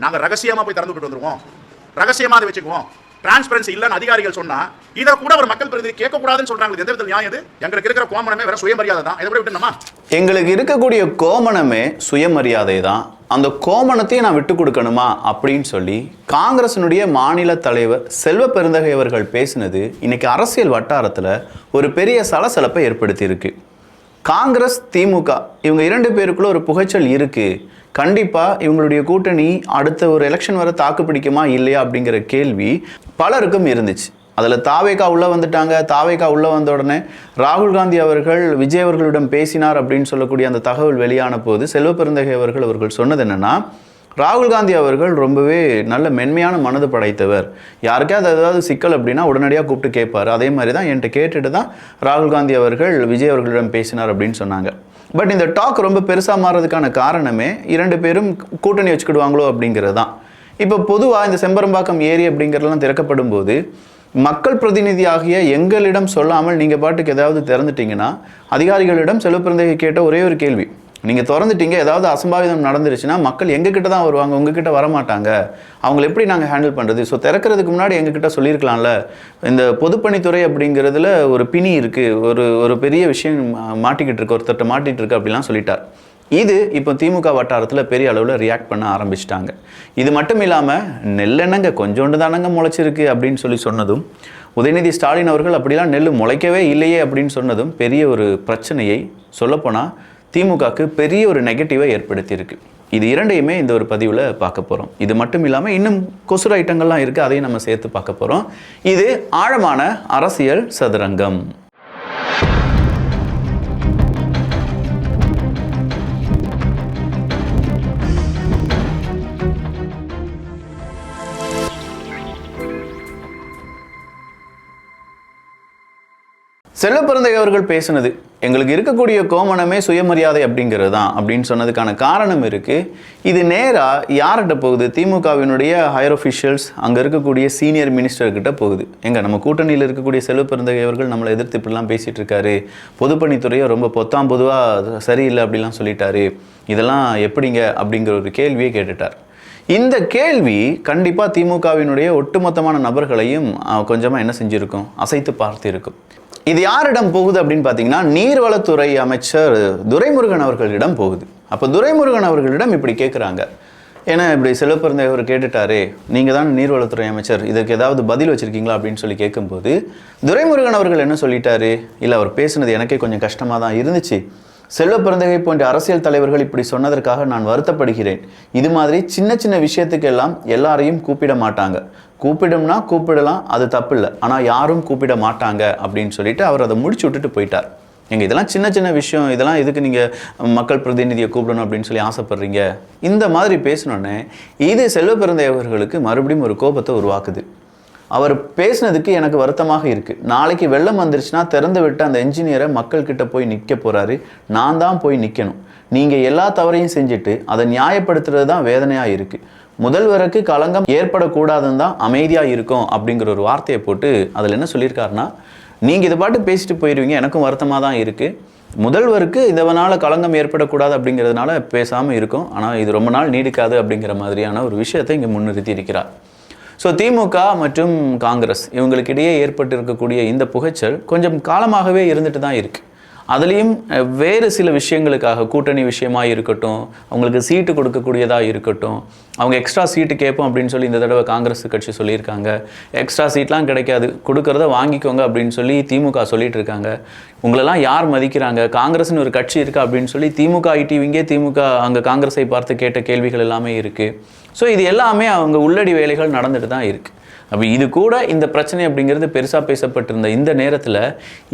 நாங்கள் ரகசியமாக போய் திறந்துக்கிட்டு வந்துருவோம், ரகசியமாக அதை வச்சுக்குவோம். டிரான்ஸ்பரன்சி இல்லைன்னு அதிகாரிகள் சொன்னா இதை கூட ஒரு மக்கள் பிரதிநிதி கேட்கக்கூடாதுன்னு சொல்றாங்க. எந்த விதத்தில் நியாயம் இது? எங்களுக்கு இருக்கிற கோமணமே வேற சுயமரியாதை தான். இதை விட்டுணுமா? எங்களுக்கு இருக்கக்கூடிய கோமணமே சுயமரியாதை தான். அந்த கோமணத்தையும் நான் விட்டு கொடுக்கணுமா அப்படின்னு சொல்லி காங்கிரசினுடைய மாநில தலைவர் செல்வ பெருந்தகை அவர்கள் பேசினது இன்னைக்கு அரசியல் வட்டாரத்தில் ஒரு பெரிய சலசலப்பை ஏற்படுத்தி இருக்கு. காங்கிரஸ் திமுக இவங்க இரண்டு பேருக்குள்ள ஒரு புகைச்சல் இருக்கு. கண்டிப்பாக இவங்களுடைய கூட்டணி அடுத்த ஒரு எலெக்ஷன் வர தாக்கு பிடிக்குமா இல்லையா அப்படிங்கிற கேள்வி பலருக்கும் இருந்துச்சு. அதில் தாவேகா உள்ளே வந்துட்டாங்க. தாவேகா உள்ளே வந்த உடனே ராகுல் காந்தி அவர்கள் விஜய் அவர்களிடம் பேசினார் அப்படின்னு சொல்லக்கூடிய அந்த தகவல் வெளியான போது செல்வ பெருந்தகை அவர்கள் சொன்னது என்னென்னா, ராகுல் காந்தி அவர்கள் ரொம்பவே நல்ல மென்மையான மனது படைத்தவர். யாருக்காவது ஏதாவது சிக்கல் அப்படின்னா உடனடியாக கூப்பிட்டு கேட்பார். அதே மாதிரி தான் என்கிட்ட கேட்டுட்டு தான் ராகுல் காந்தி அவர்கள் விஜய் அவர்களிடம் பேசினார் அப்படின்னு சொன்னாங்க. பட் இந்த டாக் ரொம்ப பெருசாக மாறுறதுக்கான காரணமே இரண்டு பேரும் கூட்டணி வச்சுக்கிடுவாங்களோ அப்படிங்கிறது தான். இப்போ பொதுவாக இந்த செம்பரம்பாக்கம் ஏரி அப்படிங்கிறதெல்லாம் திறக்கப்படும் போது மக்கள் பிரதிநிதியாகிய எங்களிடம் சொல்லாமல் நீங்கள் பாட்டுக்கு ஏதாவது திறந்துட்டீங்கன்னா, அதிகாரிகளிடம் செல்வ பெருந்தகை கேட்ட ஒரே ஒரு கேள்வி, நீங்கள் திறந்துட்டீங்க, ஏதாவது அசம்பாவிதம் நடந்துருச்சுன்னா மக்கள் எங்ககிட்ட தான் வருவாங்க, உங்ககிட்ட வரமாட்டாங்க, அவங்களை எப்படி நாங்கள் ஹேண்டில் பண்ணுறது? ஸோ திறக்கிறதுக்கு முன்னாடி எங்ககிட்ட சொல்லியிருக்கலாம்ல. இந்த பொதுப்பணித்துறை அப்படிங்கிறதுல ஒரு பிணி இருக்குது, ஒரு பெரிய விஷயம் மாட்டிக்கிட்டு இருக்கு, ஒருத்தட்ட மாட்டிகிட்டு இருக்கு அப்படிலாம் சொல்லிட்டார். இது இப்போ திமுக வட்டாரத்தில் பெரிய அளவில் ரியாக்ட் பண்ண ஆரம்பிச்சிட்டாங்க. இது மட்டும் இல்லாமல் நெல்லெண்ணங்க கொஞ்சோண்டு தானங்க முளைச்சிருக்கு அப்படின்னு சொன்னதும், உதயநிதி ஸ்டாலின் அவர்கள் அப்படிலாம் நெல் முளைக்கவே இல்லையே அப்படின்னு சொன்னதும் பெரிய ஒரு பிரச்சனையை சொல்லப்போனால் திமுகவுக்கு பெரிய ஒரு நெகட்டிவை ஏற்படுத்தியிருக்கு. இது இரண்டையுமே இந்த ஒரு பதிவில் பார்க்க போகிறோம். இது மட்டும் இல்லாமல் இன்னும் கொசுறு ஐட்டங்கள்லாம் இருக்குது, அதையும் நம்ம சேர்த்து பார்க்க போகிறோம். இது ஆழமான அரசியல் சதுரங்கம். செல்வ பெருந்தகை அவர்கள் பேசினது எங்களுக்கு இருக்கக்கூடிய கோமணமே சுயமரியாதை அப்படிங்கிறது தான் அப்படின்னு சொன்னதுக்கான காரணம் இருக்குது. இது நேராக யார்கிட்ட போகுது? திமுகவினுடைய ஹையர் ஒஃபிஷியல்ஸ், அங்கே இருக்கக்கூடிய சீனியர் மினிஸ்டர்கிட்ட போகுது. நம்ம கூட்டணியில் இருக்கக்கூடிய செல்வ பெருந்தகை அவர்கள் நம்மளை எதிர்த்து இப்படிலாம் பேசிகிட்டு இருக்காரு, பொதுப்பணித்துறையை ரொம்ப பொதுவாக சரியில்லை அப்படிலாம் சொல்லிட்டாரு, இதெல்லாம் எப்படிங்க அப்படிங்கிற ஒரு கேள்வியை கேட்டுட்டார். இந்த கேள்வி கண்டிப்பாக திமுகவினுடைய ஒட்டுமொத்தமான நபர்களையும் கொஞ்சமாக என்ன செஞ்சுருக்கும், அசைத்து பார்த்திருக்கும். இது யாரிடம் போகுது அப்படின்னு பார்த்தீங்கன்னா, நீர்வளத்துறை அமைச்சர் துரைமுருகன் அவர்களிடம் போகுது. அப்போ துரைமுருகன் அவர்களிடம் இப்படி கேட்குறாங்க, ஏன்னா இப்படி செல்வ பெருந்தகை அவர் கேட்டுட்டாரே, நீங்கள் தான் நீர்வளத்துறை அமைச்சர், இதுக்கு ஏதாவது பதில் வச்சுருக்கீங்களா அப்படின்னு சொல்லி கேட்கும்போது துரைமுருகன் அவர்கள் என்ன சொல்லிட்டாரு, இல்லை அவர் பேசுனது எனக்கே கொஞ்சம் கஷ்டமாக தான் இருந்துச்சு, செல்வ பெருந்தகை போன்ற அரசியல் தலைவர்கள் இப்படி சொன்னதற்காக நான் வருத்தப்படுகிறேன். இது மாதிரி சின்ன சின்ன விஷயத்துக்கெல்லாம் எல்லாரையும் கூப்பிட மாட்டாங்க, கூப்பிடும்னா கூப்பிடலாம், அது தப்பு இல்லை, ஆனால் யாரும் கூப்பிட மாட்டாங்க அப்படின்னு சொல்லிட்டு அவர் அதை முடிச்சு விட்டுட்டு போயிட்டார். இதெல்லாம் சின்ன சின்ன விஷயம், இதெல்லாம் எதுக்கு நீங்கள் மக்கள் பிரதிநிதியை கூப்பிடணும் அப்படின்னு சொல்லி ஆசைப்படுறீங்க? இந்த மாதிரி பேசினோன்னே இது செல்வ பெருந்தகை அவர்களுக்கு மறுபடியும் ஒரு கோபத்தை உருவாக்குது. அவர் பேசினதுக்கு எனக்கு வருத்தமாக இருக்குது. நாளைக்கு வெள்ளம் வந்துருச்சுன்னா திறந்து விட்டு அந்த என்ஜினியரை மக்கள்கிட்ட போய் நிற்க போகிறாரு, நான் தான் போய் நிற்கணும். நீங்கள் எல்லா தவறையும் செஞ்சுட்டு அதை நியாயப்படுத்துறது தான் வேதனையாக இருக்குது. முதல்வருக்கு களங்கம் ஏற்படக்கூடாதுன்னு தான் அமைதியாக இருக்கும் அப்படிங்கிற ஒரு வார்த்தையை போட்டு அதில் என்ன சொல்லியிருக்காருன்னா, நீங்கள் இதை பாட்டு பேசிட்டு போயிடுவீங்க, எனக்கும் வருத்தமாக தான் இருக்குது, முதல்வருக்கு இதனால் களங்கம் ஏற்படக்கூடாது அப்படிங்கிறதுனால பேசாமல் இருக்கும், ஆனால் இது ரொம்ப நாள் நீடிக்காது அப்படிங்கிற மாதிரியான ஒரு விஷயத்தை இங்கே முன்னிறுத்தி இருக்கிறார். ஸோ திமுக மற்றும் காங்கிரஸ் இவங்களுக்கிடையே ஏற்பட்டு இருக்கக்கூடிய இந்த புகைச்சல் கொஞ்சம் காலமாகவே இருந்துட்டு தான் இருக்குது. அதுலேயும் வேறு சில விஷயங்களுக்காக, கூட்டணி விஷயமாக இருக்கட்டும், அவங்களுக்கு சீட்டு கொடுக்கக்கூடியதாக இருக்கட்டும், அவங்க எக்ஸ்ட்ரா சீட்டு கேட்போம் அப்படின்னு சொல்லி இந்த தடவை காங்கிரஸ் கட்சி சொல்லியிருக்காங்க. எக்ஸ்ட்ரா சீட்லாம் கிடைக்காது, கொடுக்கறத வாங்கிக்கோங்க அப்படின்னு சொல்லி திமுக சொல்லிட்டு இருக்காங்க. உங்களெல்லாம் யார் மதிக்கிறாங்க? காங்கிரஸ்னு ஒரு கட்சி இருக்கா அப்படின்னு சொல்லி திமுக ஐடிவிங்கே திமுக அங்கே காங்கிரஸை பார்த்து கேட்ட கேள்விகள் எல்லாமே இருக்குது. ஸோ இது எல்லாமே அவங்க உள்ளடி வேலைகள் நடந்துட்டு தான் இருக்குது. அப்போ இது கூட இந்த பிரச்சனை அப்படிங்கிறது பெருசாக பேசப்பட்டிருந்த இந்த நேரத்தில்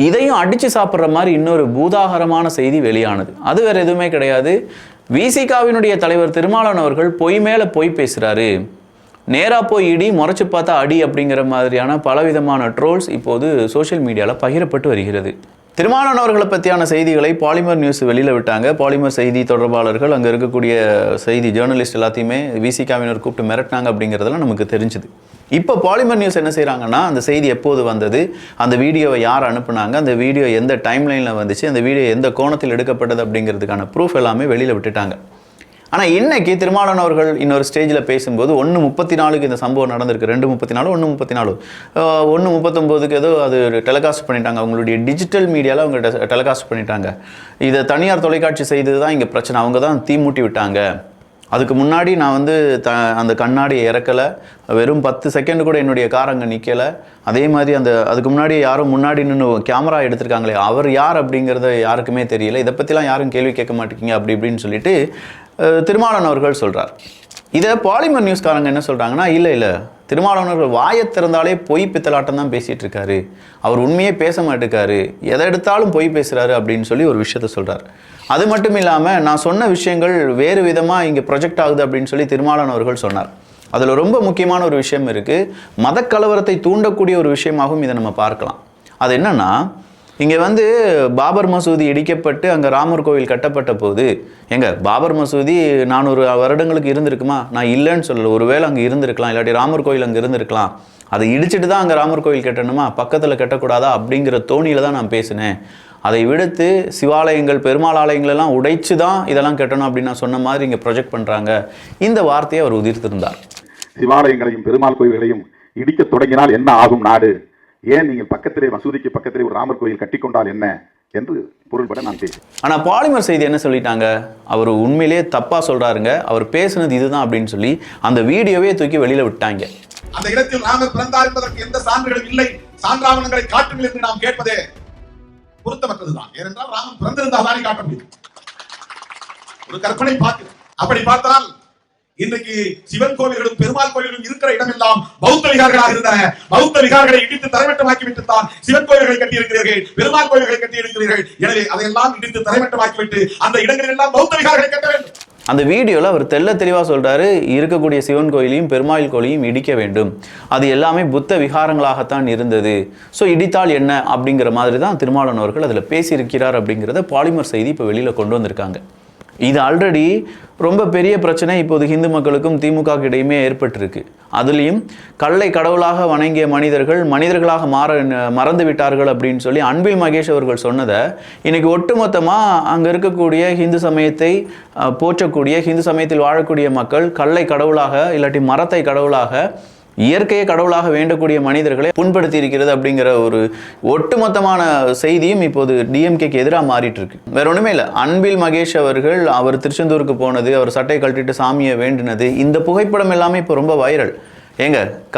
இதையும் அடித்து சாப்பிட்ற மாதிரி இன்னொரு பூதாகரமான செய்தி வெளியானது. அது வேறு எதுவுமே கிடையாது. விசிகாவினுடைய தலைவர் திருமாவளவன் அவர்கள் பொய் மேலே பொய் பேசுகிறாரு, நேராக போய் இடி, முறைச்சு பார்த்தா அடி அப்படிங்கிற மாதிரியான பலவிதமான ட்ரோல்ஸ் இப்போது சோஷியல் மீடியாவில் பகிரப்பட்டு வருகிறது. திருமாவளவன் அவர்களை பற்றியான செய்திகளை பாலிமர் நியூஸ் வெளியில் விட்டாங்க. பாலிமர் செய்தி தொடர்பாளர்கள், அங்கே இருக்கக்கூடிய செய்தி ஜேர்னலிஸ்ட் எல்லாத்தையுமே விசிகாவினர் கூப்பிட்டு மிரட்டினாங்க அப்படிங்கிறதெல்லாம் நமக்கு தெரிஞ்சுது. இப்போ பாலிமர் நியூஸ் என்ன செய்கிறாங்கன்னா, அந்த செய்தி எப்போது வந்தது, அந்த வீடியோவை யார் அனுப்புனாங்க, அந்த வீடியோ எந்த டைம்லைனில் வந்துச்சு, அந்த வீடியோ எந்த கோணத்தில் எடுக்கப்பட்டது அப்படிங்கிறதுக்கான ப்ரூஃப் எல்லாமே வெளியில் விட்டுட்டாங்க. ஆனால் இன்னைக்கு திருமாவளவன் அவர்கள் இன்னொரு ஸ்டேஜில் பேசும்போது 1:34 இந்த சம்பவம் நடந்திருக்கு. 2:34 1:34 1:39 ஏதோ அது டெலிகாஸ்ட் பண்ணிட்டாங்க. அவங்களுடைய டிஜிட்டல் மீடியாவில் அவங்க டெலிகாஸ்ட் பண்ணிட்டாங்க. இதை தனியார் தொலைக்காட்சி செய்தது தான் இங்கே பிரச்சனை. அவங்க தான் தீ மூட்டி விட்டாங்க. அதுக்கு முன்னாடி நான் வந்து அந்த கண்ணாடியை இறக்கலை, வெறும் 10 செகண்ட் கூட என்னுடைய கார் அங்கே நிற்கலை. அதே மாதிரி அதுக்கு முன்னாடி யாரும் முன்னாடி நின்று கேமரா எடுத்திருக்காங்களே அவர் யார் அப்படிங்கிறத யாருக்குமே தெரியல. இதை பற்றிலாம் யாரும் கேள்வி கேட்க மாட்டேங்கிங்க அப்படி இப்படின்னு சொல்லிட்டு திருமாவளவன் அவர்கள் சொல்கிறார். இதை பாலிமர் நியூஸ்காரங்க என்ன சொல்கிறாங்கன்னா, இல்லை திருமாவளவன் அவர்கள் வாயை திறந்தாலே பொய் பித்தலாட்டம் தான் பேசிகிட்டு இருக்காரு, அவர் உண்மையே பேச மாட்டேக்காரு, எதை எடுத்தாலும் பொய் பேசுகிறாரு அப்படின்னு சொல்லி ஒரு விஷயத்த சொல்கிறார். அது மட்டும் இல்லாமல் நான் சொன்ன விஷயங்கள் வேறு விதமாக இங்கே ப்ரொஜெக்ட் ஆகுது அப்படின்னு சொல்லி திருமாவளவன் அவர்கள் சொன்னார். அதில் ரொம்ப முக்கியமான ஒரு விஷயம் இருக்குது. மதக்கலவரத்தை தூண்டக்கூடிய ஒரு விஷயமாகவும் இதை நம்ம பார்க்கலாம். அது என்னன்னா, இங்கே வந்து பாபர் மசூதி இடிக்கப்பட்டு அங்கே ராமர் கோவில் கட்டப்பட்ட போது பாபர் மசூதி 400 வருடங்களுக்கு இருந்திருக்குமா? நான் இல்லைன்னு சொல்லலை. ஒருவேளை அங்கே இருந்திருக்கலாம், இல்லாட்டி ராமர் கோவில் அங்கே இருந்திருக்கலாம். அதை இடிச்சிட்டு தான் அங்கே ராமர் கோவில் கட்டணுமா, பக்கத்தில் கட்டக்கூடாதா அப்படிங்கிற தோணியில் தான் நான் பேசினேன். அதை விடுத்து சிவாலயங்கள் பெருமாள் ஆலயங்களெல்லாம் உடைச்சு தான் இதெல்லாம் கட்டணும் அப்படின்னு நான் சொன்ன மாதிரி இங்கே ப்ரொஜெக்ட் பண்ணுறாங்க. இந்த வார்த்தையை அவர் உதிர்த்திருந்தார். சிவாலயங்களையும் பெருமாள் கோயில்களையும் இடிக்க தொடங்கினால் என்ன ஆகும் நாடு? ஏன் நீங்கள் பக்கத்திலே மசூதிக்கு பக்கத்திலே ஒரு ராமர் கோயில் கட்டிக்கொண்டால் என்ன என்று பொருள்பட நான் பேசுகிறேன். ஆனால் பாலிமர் செய்தி என்ன சொல்லிட்டாங்க, அவர் உண்மையிலேயே தப்பாக சொல்கிறாருங்க, அவர் பேசுனது இதுதான் அப்படின்னு சொல்லி அந்த வீடியோவே தூக்கி வெளியில் விட்டாங்க. அந்த இடத்தில் ராமர் பிறந்தார் என்பதற்கு எந்த சான்றுகளும் இல்லை, சான்றாவணங்களை காட்டுங்கள் என்று நாம் கேட்பதே பொருத்தமற்றதுதான். ஏனென்றால் ராமன் பிறந்திருந்தால் தானே காட்ட முடியும். ஒரு கற்பனை பார்த்து அப்படி பார்த்தால் இன்றைக்கு சிவன் கோவில்களும் பெருமாள் கோவில்களும் இருக்கிற இடமெல்லாம் பௌத்த விகாரங்களாக இருந்தன. பௌத்த விகாரங்களை இடித்து தரைமட்டமாக்கி விட்டுத்தான் சிவன் கோவில்களை கட்டி இருக்கிறீர்கள், பெருமாள் கோவில்களை கட்டி இருக்கிறீர்கள். எனவே அதையெல்லாம் இடித்து தரைமட்டமாக்கி விட்டு அந்த இடங்களில் எல்லாம் பௌத்த விகாரங்களை கட்ட வேண்டும். அந்த வீடியோவில் அவர் தெளிவாக சொல்கிறாரு, இருக்கக்கூடிய சிவன் கோயிலையும் பெருமாள் கோயிலையும் இடிக்க வேண்டும், அது எல்லாமே புத்த விகாரங்களாகத்தான் இருந்தது, ஸோ இடித்தால் என்ன அப்படிங்கிற மாதிரி தான் திருமாவளவன் அவர்கள் அதில் பேசியிருக்கிறார் அப்படிங்கிறத பாலிமர் செய்தி இப்போ வெளியில் கொண்டு வந்திருக்காங்க. இது ஆல்ரெடி ரொம்ப பெரிய பிரச்சனை இப்போது இந்து மக்களுக்கும் திமுக இடையுமே ஏற்பட்டிருக்கு. அதுலேயும் கல்லை கடவுளாக வணங்கிய மனிதர்களாக மறந்து விட்டார்கள் அப்படின்னு சொல்லி அன்பில் மகேஷ் அவர்கள் சொன்னதை இன்னைக்கு ஒட்டுமொத்தமாக அங்கே இருக்கக்கூடிய ஹிந்து சமயத்தை போற்றக்கூடிய ஹிந்து சமயத்தில் வாழக்கூடிய மக்கள் கல்லை கடவுளாக இல்லாட்டி மரத்தை கடவுளாக இயற்கையை கடவுளாக வேண்டக்கூடிய மனிதர்களை புண்படுத்தி இருக்கிறது அப்படிங்கிற ஒரு ஒட்டுமொத்தமான செய்தியும் இப்போது டிஎம்கேக்கு எதிராக மாறிட்டு இருக்கு. வேற ஒன்றுமே இல்லை. அன்பில் மகேஷ் அவர்கள் அவர் திருச்செந்தூருக்கு போனது, அவர் சட்டை கழட்டிட்டு சாமியை வேண்டினது, இந்த புகைப்படம் எல்லாமே இப்போ ரொம்ப வைரல்.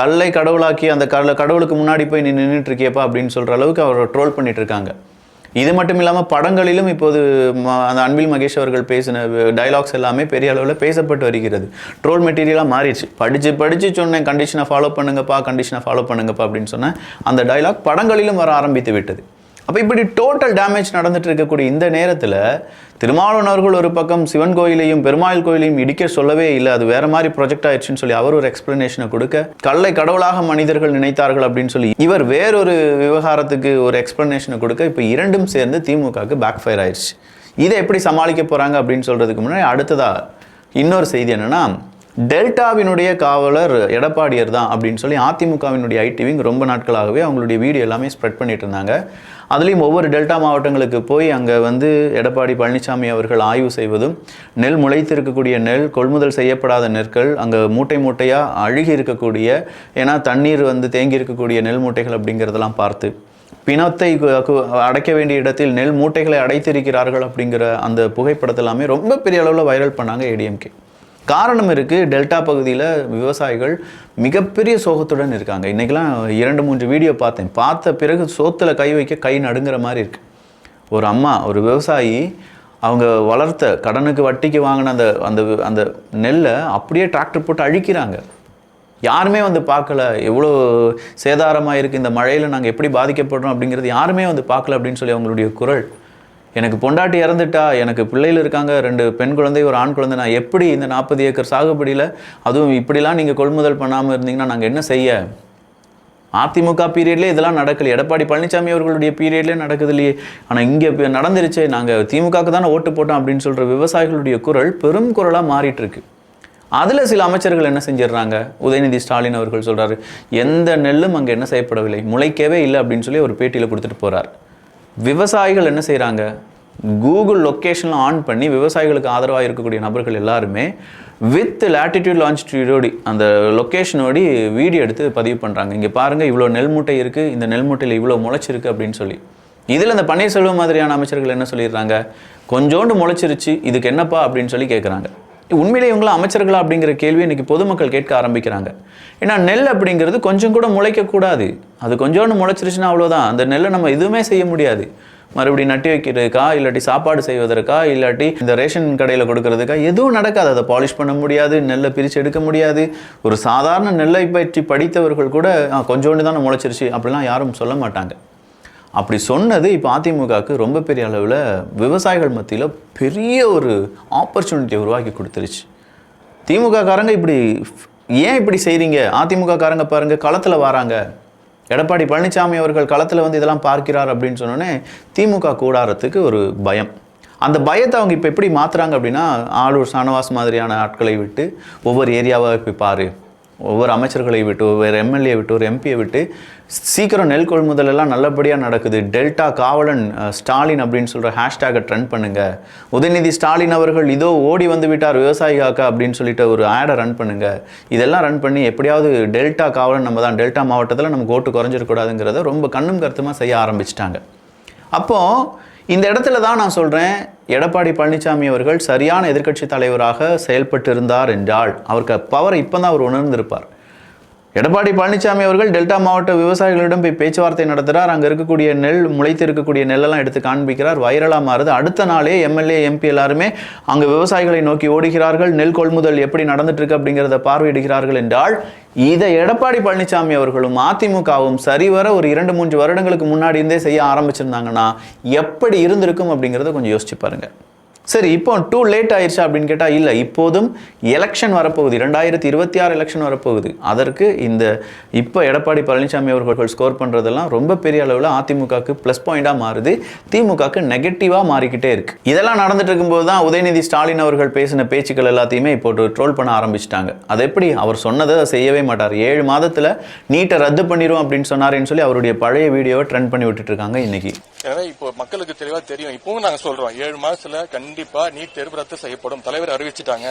கல்லை கடவுளாக்கி அந்த கடவுளுக்கு முன்னாடி போய் நீ நின்றுட்டு இருக்கியப்பா அப்படின்னு சொல்ற அளவுக்கு அவர் ட்ரோல் பண்ணிட்டு இருக்காங்க. இது மட்டும் இல்லாமல் படங்களிலும் இப்போது அந்த அன்பில் மகேஷ் அவர்கள் பேசின டைலாக்ஸ் எல்லாமே பெரிய அளவில் பேசப்பட்டு வருகிறது. ட்ரோல் மெட்டீரியலாக மாறிடுச்சு. படித்து சொன்னேன் கண்டிஷனை ஃபாலோ பண்ணுங்கப்பா அப்படின்னு சொன்னேன். அந்த டைலாக் படங்களிலும் வர ஆரம்பித்து விட்டது. அப்போ இப்படி டோட்டல் டேமேஜ் நடந்துட்டு இருக்கக்கூடிய இந்த நேரத்தில் திருமாவளவன் அவர்கள் ஒரு பக்கம் சிவன் கோயிலையும் பெருமாள் கோயிலையும் இடிக்க சொல்லவே இல்லை, அது வேற மாதிரி ப்ரொஜெக்ட் ஆயிடுச்சுன்னு சொல்லி அவர் ஒரு எக்ஸ்பிளனேஷனை கொடுக்க, கல்லை கடவுளாக மனிதர்கள் நினைத்தார்கள் அப்படின்னு சொல்லி இவர் வேறொரு விவகாரத்துக்கு ஒரு எக்ஸ்பிளனேஷனை கொடுக்க, இப்போ இரண்டும் சேர்ந்து திமுகவுக்கு பேக் ஃபயர் ஆயிடுச்சு. இதை எப்படி சமாளிக்க போகிறாங்க அப்படின்னு சொல்கிறதுக்கு முன்னாடி அடுத்ததாக இன்னொரு செய்தி என்னென்னா, டெல்டாவினுடைய காவலர் எடப்பாடியார் தான் அப்படின்னு சொல்லி அதிமுகவினுடைய ஐடிவிங் ரொம்ப நாட்களாகவே அவங்களுடைய வீடியோ எல்லாமே ஸ்ப்ரெட் பண்ணிட்டு இருந்தாங்க. அதுலேயும் ஒவ்வொரு டெல்டா மாவட்டங்களுக்கு போய் அங்கே வந்து எடப்பாடி பழனிசாமி அவர்கள் ஆய்வு செய்வதும், நெல் முளைத்திருக்கக்கூடிய நெல், கொள்முதல் செய்யப்படாத நெற்கள், அங்கே மூட்டையாக அழுகி இருக்கக்கூடிய, ஏன்னா தண்ணீர் வந்து தேங்கி இருக்கக்கூடிய நெல் மூட்டைகள் அப்படிங்கிறதெல்லாம் பார்த்து, பிணத்தை அடைக்க வேண்டிய இடத்தில் நெல் மூட்டைகளை அடைத்திருக்கிறார்கள் அப்படிங்கிற அந்த புகைப்படத்தை எல்லாமே ரொம்ப பெரிய அளவில் வைரல் பண்ணாங்க ஏடிஎம்கே. காரணம் இருக்குது, டெல்டா பகுதியில் விவசாயிகள் மிகப்பெரிய சோகத்துடன் இருக்காங்க. இன்றைக்கெலாம் 2-3 வீடியோ பார்த்த பிறகு சோத்தில் கை வைக்க கை நடுங்கிற மாதிரி இருக்குது. ஒரு அம்மா, ஒரு விவசாயி, அவங்க வளர்த்த கடனுக்கு வட்டிக்கு வாங்கின அந்த அந்த நெல்லை அப்படியே டிராக்டர் போட்டு அழிக்கிறாங்க. யாருமே வந்து பார்க்கல, எவ்வளோ சேதாரமாக இருக்குது, இந்த மழையில் நாங்கள் எப்படி பாதிக்கப்படுறோம் அப்படிங்கிறது யாருமே வந்து பார்க்கல அப்படின்னு சொல்லி அவங்களுடைய குரல். எனக்கு பொண்டாட்டி இறந்துட்டா, எனக்கு பிள்ளைகள் இருக்காங்க, 2 பெண் குழந்தை ஒரு ஆண் குழந்தை, நான் எப்படி இந்த 40 ஏக்கர் சாகுபடியில் அதுவும் இப்படிலாம் நீங்கள் கொள்முதல் பண்ணாமல் இருந்தீங்கன்னா நாங்கள் என்ன செய்ய? அதிமுக பீரியட்லேயே இதெல்லாம் நடக்கல, எடப்பாடி பழனிசாமி அவர்களுடைய பீரியட்லேயே நடக்குது இல்லையே, ஆனால் இங்கே நடந்துருச்சு, நாங்கள் திமுகவுக்கு தானே ஓட்டு போட்டோம் அப்படின்னு சொல்கிற விவசாயிகளுடைய குரல் பெரும் குரலாக மாறிட்டு இருக்கு. அதில் சில அமைச்சர்கள் என்ன செஞ்சிடறாங்க, உதயநிதி ஸ்டாலின் அவர்கள் சொல்கிறாரு, எந்த நெல்லும் அங்கே என்ன செய்யப்படவில்லை, முளைக்கவே இல்லை அப்படின்னு சொல்லி ஒரு பேட்டியில் கொடுத்துட்டு போகிறார். விவசாயிகள் என்ன செய்கிறாங்க, கூகுள் லொக்கேஷனில் ஆன் பண்ணி விவசாயிகளுக்கு ஆதரவாக இருக்கக்கூடிய நபர்கள் எல்லாருமே வித் லேட்டிடியூட் லாஞ்சிடியூடோடி அந்த லொக்கேஷனோடி வீடியோ எடுத்து பதிவு பண்ணுறாங்க. இங்கே பாருங்கள் இவ்வளோ நெல் மூட்டை இருக்குது, இந்த நெல் மூட்டையில் இவ்வளோ முளைச்சிருக்கு அப்படின்னு சொல்லி. இதில் இந்த பன்னீர்செல்வம் மாதிரியான அமைச்சர்கள் என்ன சொல்லிடுறாங்க, கொஞ்சோண்டு முளைச்சிருச்சு இதுக்கு என்னப்பா அப்படின்னு சொல்லி கேட்குறாங்க. உண்மையிலே இவங்களாம் அமைச்சர்களா அப்படிங்கிற கேள்வி இன்றைக்கி பொதுமக்கள் கேட்க ஆரம்பிக்கிறாங்க. ஏன்னா நெல் அப்படிங்கிறது கொஞ்சம் கூட முளைக்கக்கூடாது, அது கொஞ்சோண்டு முளைச்சிருச்சுன்னா அவ்வளோதான், அந்த நெல்லை நம்ம எதுவுமே செய்ய முடியாது. மறுபடியும் நட்டி வைக்கிறதுக்கா, இல்லாட்டி சாப்பாடு செய்வதற்கா, இல்லாட்டி இந்த ரேஷன் கடையில் கொடுக்கறதுக்கா எதுவும் நடக்காது. அதை பாலிஷ் பண்ண முடியாது, நெல்லை பிரித்து எடுக்க முடியாது. ஒரு சாதாரண நெல்லை பற்றி படித்தவர்கள் கூட கொஞ்சோண்டு தானே முளைச்சிருச்சு அப்படிலாம் யாரும் சொல்ல மாட்டாங்க. அப்படி சொன்னது இப்போ அதிமுகவுக்கு ரொம்ப பெரிய அளவில் விவசாயிகள் மத்தியில் பெரிய ஒரு ஆப்பர்ச்சுனிட்டியை உருவாக்கி கொடுத்துருச்சு. திமுக காரங்க ஏன் இப்படி செய்கிறீங்க, அதிமுக காரங்க பாருங்கள் களத்தில் வராங்க. எடப்பாடி பழனிசாமி அவர்கள் களத்தில் வந்து இதெல்லாம் பார்க்கிறார் அப்படின்னு சொன்னோன்னே திமுக கூடாரத்துக்கு ஒரு பயம். அந்த பயத்தை அவங்க இப்போ எப்படி மாற்றுறாங்க அப்படின்னா, ஆளூர் ஷானவாஸ் மாதிரியான ஆட்களை விட்டு ஒவ்வொரு ஏரியாவாக போய் பாரு, ஒவ்வொரு அமைச்சர்களை விட்டு, ஒவ்வொரு எம்எல்ஏ விட்டு, ஒரு எம்பியை விட்டு சீக்கிரம் நெல் கொள்முதல் எல்லாம் நல்லபடியாக நடக்குது, டெல்டா காவலன் ஸ்டாலின் அப்படின்னு சொல்கிற ஹேஷ்டேகை ட்ரெண்ட் பண்ணுங்கள், உதயநிதி ஸ்டாலின் அவர்கள் இதோ ஓடி வந்து விட்டார் விவசாயிகாக்க அப்படின்னு சொல்லிட்டு ஒரு ஆடை ரன் பண்ணுங்கள். இதெல்லாம் ரன் பண்ணி எப்படியாவது டெல்டா காவலன் நம்ம தான், டெல்டா மாவட்டத்தில் நமக்கு ஓட்டு குறைஞ்சிடக்கூடாதுங்கிறத ரொம்ப கண்ணும் கருத்துமாக செய்ய ஆரம்பிச்சிட்டாங்க. அப்போது இந்த இடத்துல தான் நான் சொல்கிறேன், எடப்பாடி பழனிசாமி அவர்கள் சரியான எதிர்க்கட்சி தலைவராக செயல்பட்டு இருந்தார் என்றால் அவருக்கு பவரை இப்போ தான் அவர் உணர்ந்திருப்பார். எடப்பாடி பழனிசாமி அவர்கள் டெல்டா மாவட்ட விவசாயிகளிடம் போய் பேச்சுவார்த்தை நடத்துகிறார். அங்கே இருக்கக்கூடிய நெல், முளைத்து இருக்கக்கூடிய நெல்லெல்லாம் எடுத்து காண்பிக்கிறார், வைரலாக மாறுது. அடுத்த நாளே எம்எல்ஏ எம்பி எல்லாருமே அங்கே விவசாயிகளை நோக்கி ஓடுகிறார்கள், நெல் கொள்முதல் எப்படி நடந்துட்டு இருக்கு அப்படிங்கிறத பார்வையிடுகிறார்கள் என்றால் இதை எடப்பாடி பழனிசாமி அவர்களும் அதிமுகவும் சரிவர ஒரு 2-3 வருடங்களுக்கு முன்னாடி இருந்தே செய்ய ஆரம்பிச்சிருந்தாங்கன்னா எப்படி இருந்திருக்கும் அப்படிங்கிறத கொஞ்சம் யோசிச்சு பாருங்க. சரி, இப்போ டூ லேட் ஆயிடுச்சா அப்படின்னு கேட்டால் இல்லை, இப்போதும் எலெக்ஷன் வரப்போகுது, 2026 எலெக்ஷன் வரப்போகுது. அதற்கு இப்போ எடப்பாடி பழனிசாமி அவர்கள் ஸ்கோர் பண்ணுறதெல்லாம் ரொம்ப பெரிய அளவில் அதிமுகவுக்கு ப்ளஸ் பாயிண்டாக மாறுது, திமுகவுக்கு நெகட்டிவாக மாறிக்கிட்டே இருக்குது. இதெல்லாம் நடந்துட்டு இருக்கும்போது தான் உதயநிதி ஸ்டாலின் அவர்கள் பேசின பேச்சுக்கள் எல்லாத்தையுமே இப்போ ட்ரோல் பண்ண ஆரம்பிச்சிட்டாங்க. அது எப்படி, அவர் சொன்னதை செய்யவே மாட்டார், 7 மாதத்தில் நீட்டை ரத்து பண்ணிடும் அப்படின்னு சொன்னார்ன்னு சொல்லி அவருடைய பழைய வீடியோவை ட்ரெண்ட் பண்ணி விட்டுட்டு இருக்காங்க இன்னைக்கு. எனவே இப்போ மக்களுக்கு தெளிவா தெரியும், இப்பவும் நாங்க சொல்றோம் 7 மாசத்துல கண்டிப்பா நீட் தேர்வு ரத்து செய்யப்படும், தலைவர் அறிவிச்சிட்டாங்க.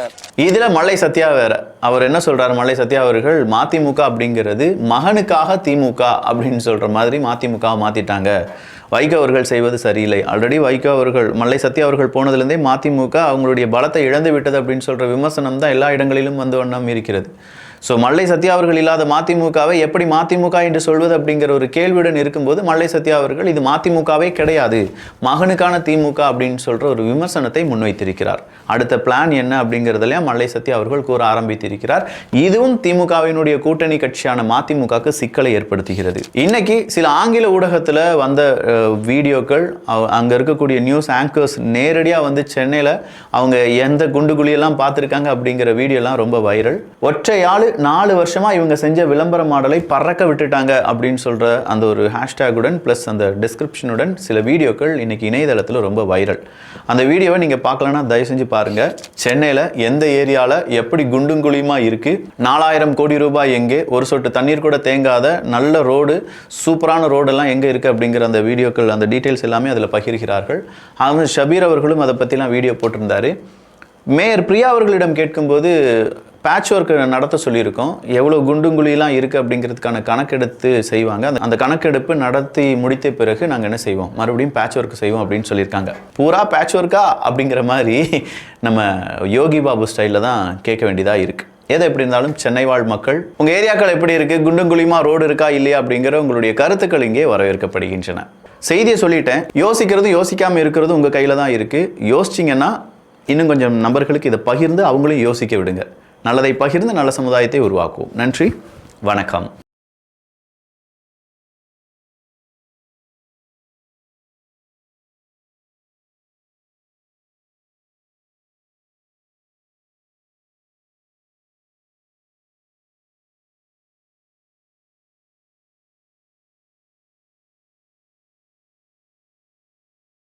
இதுல மல்லை சத்யா வேற, அவர் என்ன சொல்றாரு, மல்லை சத்யா அவர்கள் மதிமுக அப்படிங்கிறது மகனுக்காக திமுக அப்படின்னு சொல்ற மாதிரி மதிமுகவை மாத்திட்டாங்க, வைகோ அவர்கள் செய்வது சரியில்லை. ஆல்ரெடி வைகோ அவர்கள், மல்லை சத்யா அவர்கள் போனதுலேருந்தே மதிமுக அவங்களுடைய பலத்தை இழந்து விட்டது அப்படின்னு சொல்ற விமர்சனம் தான் எல்லா இடங்களிலும் வந்து வண்ணம் இருக்கிறது. ஸோ மல்லை சத்யா அவர்கள் இல்லாத மதிமுகவை எப்படி மதிமுக என்று சொல்வது அப்படிங்கிற ஒரு கேள்வியுடன் இருக்கும்போது மல்லை சத்யா அவர்கள் இது மதிமுகவே கிடையாது, மகனுக்கான திமுக அப்படின்னு சொல்கிற ஒரு விமர்சனத்தை முன்வைத்திருக்கிறார். அடுத்த பிளான் என்ன அப்படிங்கிறதுலையும் மல்லை சத்யா அவர்கள் கூற ஆரம்பித்திருக்கிறார். இதுவும் திமுகவினுடைய கூட்டணி கட்சியான மதிமுகவுக்கு சிக்கலை ஏற்படுத்துகிறது. இன்னைக்கு சில ஆங்கில ஊடகத்தில் வந்த வீடியோக்கள், அங்கே இருக்கக்கூடிய நியூஸ் ஆங்கர்ஸ் நேரடியாக வந்து சென்னையில் அவங்க எந்த குண்டுகுழியெல்லாம் பார்த்துருக்காங்க அப்படிங்கிற வீடியோலாம் ரொம்ப வைரல். ஒற்றையாள் 4 வருஷமா இவங்க செஞ்ச விளம்பர மாடலை பறக்க விட்டுட்டாங்க அப்படின்னு சொல்ற அந்த ஒரு ஹேஷ்டேகுடன் பிளஸ் அந்த டிஸ்கிரிப்ஷனுடன் சில வீடியோக்கள் இன்னைக்கு இணையதளத்தில் ரொம்ப வைரல். அந்த வீடியோவை நீங்க பார்க்கலன்னா தயவு செஞ்சு பாருங்க. சென்னையில் எந்த ஏரியாவில் எப்படி குண்டுங்குழியுமா இருக்கு, 4000 கோடி ரூபாய் எங்கே, ஒரு சொட்டு தண்ணீர் கூட தேங்காத நல்ல ரோடு, சூப்பரான ரோடெல்லாம் எங்கே இருக்குது அப்படிங்கிற அந்த வீடியோக்கள், அந்த டீட்டெயில்ஸ் எல்லாமே அதில் பகிர்கிறார்கள். அவங்க ஷபீர் அவர்களும் அதை பற்றிலாம் வீடியோ போட்டிருந்தாரு. மேயர் பிரியா அவர்களிடம் கேட்கும்போது பேட்ச் ஒர்க் நடத்த சொல்லியிருக்கோம், எவ்வளோ குண்டுங்குழிலாம் இருக்குது அப்படிங்கிறதுக்கான கணக்கெடுத்து செய்வாங்க, அந்த கணக்கெடுப்பு நடத்தி முடித்த பிறகு நாங்கள் என்ன செய்வோம், மறுபடியும் பேட்ச் ஒர்க் செய்வோம் அப்படின்னு சொல்லியிருக்காங்க. பூரா பேட்ச் ஒர்க்கா அப்படிங்கிற மாதிரி நம்ம யோகி பாபு ஸ்டைலில் தான் கேட்க வேண்டியதாக இருக்குது. எது எப்படி இருந்தாலும் சென்னை வாழ் மக்கள், உங்கள் ஏரியாக்கள் எப்படி இருக்குது, குண்டுங்குழியுமா ரோடு இருக்கா இல்லையா அப்படிங்கிற உங்களுடைய கருத்துக்கள் இங்கே வரவேற்கப்படுகின்றன. செய்தியை சொல்லிட்டேன், யோசிக்கிறது யோசிக்காமல் இருக்கிறது உங்கள் கையில் தான் இருக்குது. யோசிச்சிங்கன்னா இன்னும் கொஞ்சம் நபர்களுக்கு இதை பகிர்ந்து அவங்களையும் யோசிக்க விடுங்க. நல்லதை பகிர்ந்து நல்ல சமுதாயத்தை உருவாக்குவோம். நன்றி, வணக்கம்.